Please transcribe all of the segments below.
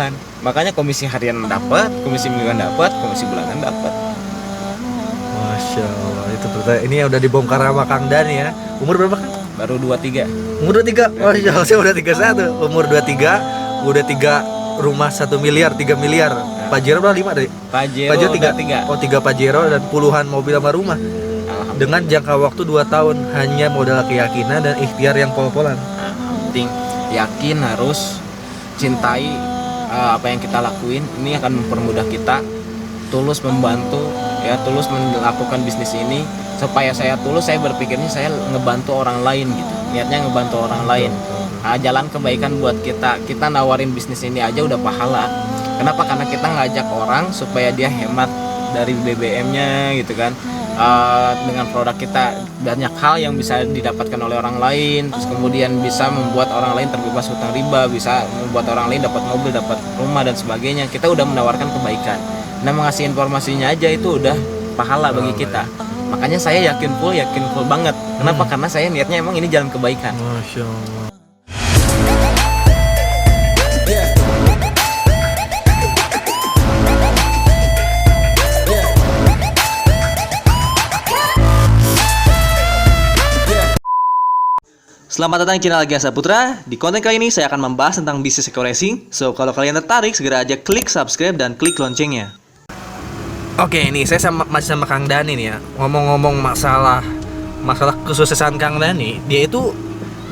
jalan. Makanya komisi harian dapat, komisi mingguan dapat, komisi bulanan dapat. Masya Allah, itu ternyata ini yang udah dibongkar sama Kang Dani ya. Umur berapa Kang? Baru 23. Umur 23. Masya Allah, saya udah 31. Umur 23, udah 3 rumah 1 miliar, 3 miliar. Pajero berapa 5 tadi? Pajero 3. Oh, 3 Pajero dan puluhan mobil sama rumah. Dengan jangka waktu 2 tahun, hanya modal keyakinan dan ikhtiar yang pol-polan. Penting yakin, harus cintai apa yang kita lakuin. Ini akan mempermudah kita, tulus membantu ya, tulus melakukan bisnis ini. Supaya saya tulus, saya berpikirnya saya ngebantu orang lain gitu, niatnya ngebantu orang lain. Jalan kebaikan buat kita nawarin bisnis ini aja udah pahala. Kenapa? Karena kita ngajak orang supaya dia hemat dari BBM-nya gitu kan. Dengan produk kita banyak hal yang bisa didapatkan oleh orang lain, terus kemudian bisa membuat orang lain terbebas hutang riba, bisa membuat orang lain dapat mobil, dapat rumah dan sebagainya. Kita udah menawarkan kebaikan. Nah, mengasih informasinya aja itu udah pahala bagi kita. Makanya saya yakin full banget. Kenapa? Karena saya niatnya emang ini jalan kebaikan. Masya Allah. Selamat datang di channel Agi Saputra. Di konten kali ini saya akan membahas tentang bisnis eco racing. So, kalau kalian tertarik, segera aja klik subscribe dan klik loncengnya. Oke, ini saya masih sama Kang Dani nih ya. Ngomong-ngomong masalah kesuksesan Kang Dani, dia itu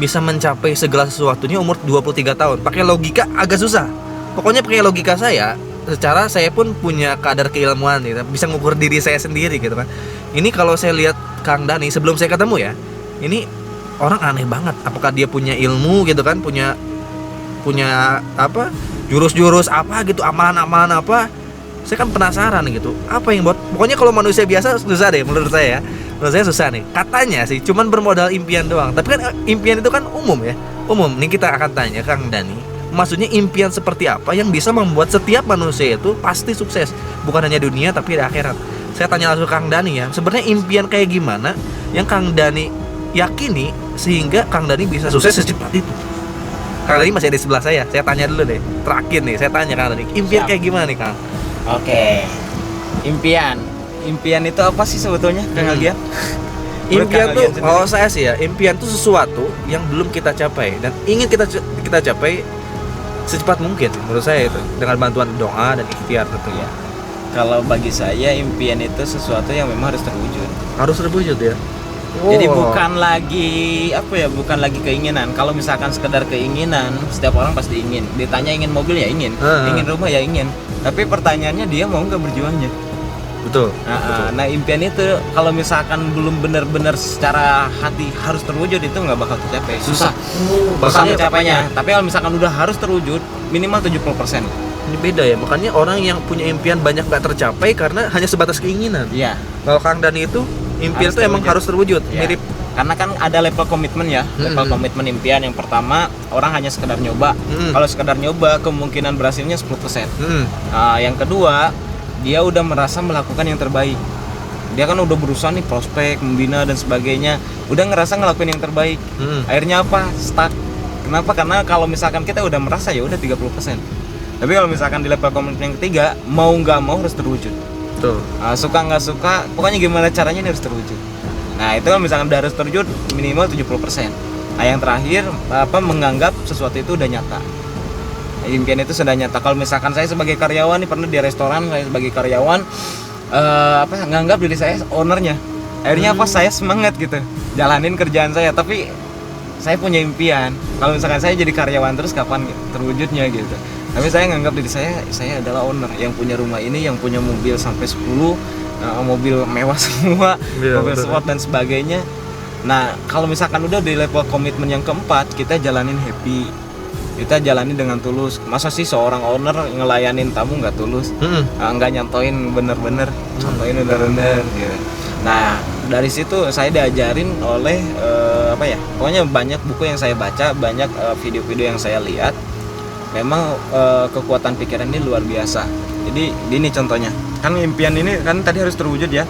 bisa mencapai segala sesuatunya umur 23 tahun. Pakai logika agak susah. Pokoknya pakai logika saya, secara saya pun punya kadar keilmuan gitu, bisa ngukur diri saya sendiri gitu kan. Ini kalau saya lihat Kang Dani sebelum saya ketemu ya, ini orang aneh banget. Apakah dia punya ilmu gitu kan, punya apa, jurus-jurus apa gitu, amalan-amalan apa. Saya kan penasaran gitu, apa yang buat, pokoknya kalau manusia biasa susah deh menurut saya ya. Menurut saya susah nih, katanya sih cuman bermodal impian doang. Tapi kan impian itu kan umum ya, umum. Nih kita akan tanya Kang Dani, maksudnya impian seperti apa yang bisa membuat setiap manusia itu pasti sukses, bukan hanya dunia tapi di akhirat. Saya tanya langsung Kang Dani ya, sebenarnya impian kayak gimana yang Kang Dani yakini sehingga Kang Dani bisa sukses secepat itu. Kang Dani masih ada di sebelah saya tanya dulu deh. Terakhir nih, saya tanya Kang Dani, impian kayak gimana nih Kang? Oke. Impian itu apa sih sebetulnya, Kang Algian? Impian tuh, kalau saya sih ya, impian tuh sesuatu yang belum kita capai dan ingin kita capai secepat mungkin. Menurut saya itu dengan bantuan doa dan ikhtiar tentunya. Kalau bagi saya impian itu sesuatu yang memang harus terwujud. Harus terwujud ya. Jadi bukan lagi bukan lagi keinginan. Kalau misalkan sekedar keinginan, setiap orang pasti ingin. Ditanya ingin mobil ya ingin, ingin rumah ya ingin. Tapi pertanyaannya dia mau nggak berjuangnya. Betul. Nah impian itu kalau misalkan belum benar-benar secara hati harus terwujud, itu nggak bakal tercapai. Susah mencapainya. Tapi kalau misalkan udah harus terwujud, minimal 70%. Ini beda ya, makanya orang yang punya impian banyak nggak tercapai karena hanya sebatas keinginan. Iya. Kalau Kang Dani itu impian itu emang harus terwujud, ya. Mirip. Karena kan ada level komitmen ya, level komitmen impian. Yang pertama, orang hanya sekedar nyoba. Kalau sekedar nyoba, kemungkinan berhasilnya 10%. Yang kedua, dia udah merasa melakukan yang terbaik. Dia kan udah berusaha nih, prospek, membina dan sebagainya, udah ngerasa ngelakuin yang terbaik. Akhirnya apa? Stuck. Kenapa? Karena kalau misalkan kita udah merasa ya udah 30%. Tapi kalau misalkan di level komitmen yang ketiga, mau nggak mau harus terwujud. Suka nggak suka, pokoknya gimana caranya ini harus terwujud. Nah itu kalau misalkan udah harus terwujud, minimal 70%. Nah yang terakhir, menganggap sesuatu itu udah nyata. Impian itu sudah nyata. Kalau misalkan saya sebagai karyawan nih, pernah di restoran, saya sebagai karyawan nganggap diri saya ownernya. Akhirnya saya semangat gitu jalanin kerjaan saya, tapi saya punya impian. Kalau misalkan saya jadi karyawan terus, kapan terwujudnya gitu. Tapi saya nganggap diri saya adalah owner yang punya rumah ini, yang punya mobil sampai 10, mobil mewah semua, mobil sport dan sebagainya. Nah, kalau misalkan udah di level komitmen yang keempat, kita jalanin happy. Kita jalanin dengan tulus. Masa sih seorang owner ngelayanin tamu nggak tulus? Nggak nyontoin bener-bener, contohin bener-bener gitu. Nah, dari situ saya diajarin oleh pokoknya banyak buku yang saya baca, banyak video-video yang saya lihat. Memang kekuatan pikiran ini luar biasa. Jadi gini contohnya, kan impian ini kan tadi harus terwujud ya.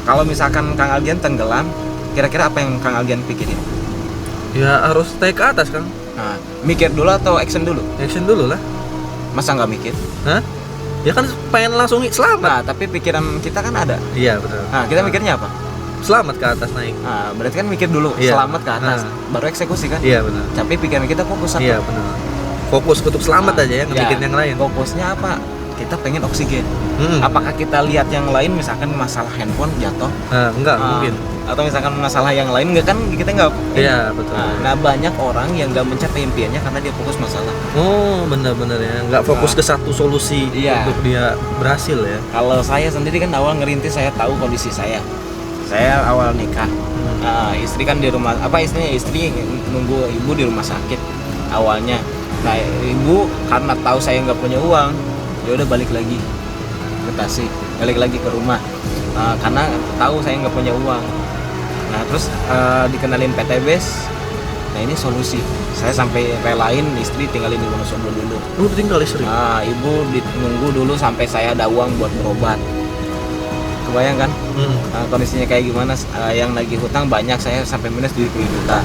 Kalau misalkan Kang Algian tenggelam, kira-kira apa yang Kang Algian pikirin? Ya harus naik ke atas Kang. Nah, mikir dulu atau action dulu? Action dulu lah. Masa nggak mikir? Hah? Ya kan pengen langsung selamat. Nah, tapi pikiran kita kan ada. Iya betul. Nah, kita mikirnya apa? Selamat ke atas naik. Nah, berarti kan mikir dulu, Iya. selamat ke atas, Nah. baru eksekusi kan? Iya benar. Tapi pikiran kita fokus satu. Iya benar. Fokus untuk selamat Nah, aja ya, ngebikin ya, yang lain. Fokusnya apa? Kita pengen oksigen. Mm-mm. Apakah kita lihat yang lain, misalkan masalah handphone jatuh? Enggak mungkin. Atau misalkan masalah yang lain, nggak kan kita nggak. Iya betul. Nah, banyak orang yang nggak mencapai impiannya karena dia fokus masalah. Oh benar-benar ya, nggak fokus ke satu solusi Iya. untuk dia berhasil ya. Kalau saya sendiri kan awal ngerintis, saya tahu kondisi saya. Saya awal nikah. Istri kan di rumah, istri nunggu ibu di rumah sakit awalnya. Nah, ibu karena tahu saya nggak punya uang, ya udah balik lagi ke Tasik, balik lagi ke rumah. Karena tahu saya nggak punya uang. Nah, terus dikenalin PTBS. Nah, ini solusi. Saya sampai relain istri tinggalin di Wonosobo dulu. Lu tinggal istri. Nah, ibu nunggu dulu sampai saya ada uang buat berobat. Kebayang kan? Kondisinya kayak gimana? Yang lagi hutang banyak, saya sampai minus 70 juta.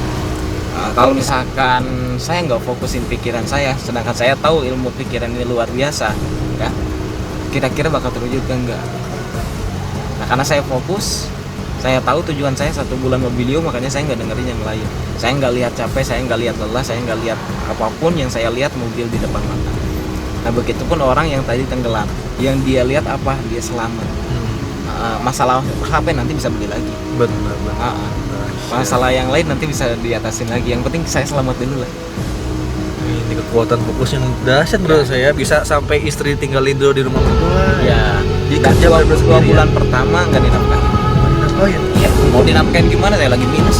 Kalau misalkan saya nggak fokusin pikiran saya, sedangkan saya tahu ilmu pikiran ini luar biasa, ya, kira-kira bakal terwujud kan enggak? Nah, karena saya fokus, saya tahu tujuan saya 1 bulan mobilio, makanya saya nggak dengerin yang lain. Saya nggak lihat capek, saya nggak lihat lelah, saya nggak lihat apapun. Yang saya lihat mobil di depan mata. Nah, begitupun orang yang tadi tenggelam, yang dia lihat apa? Dia selamat. Masalah HP nanti bisa beli lagi. Benar. Masalah yang lain nanti bisa diatasin lagi. Yang penting saya selamat dulu lah. Ini kekuatan fokus yang dahsyat menurut saya, bisa sampai istri tinggalin dulu di rumah mertua. Ya. Dia Dan kerja dua bener-bener sendiri bulan ya. pertama nggak dinafkahin. Oh iya. Iya. Mau dinafkahin gimana? Saya lagi minus.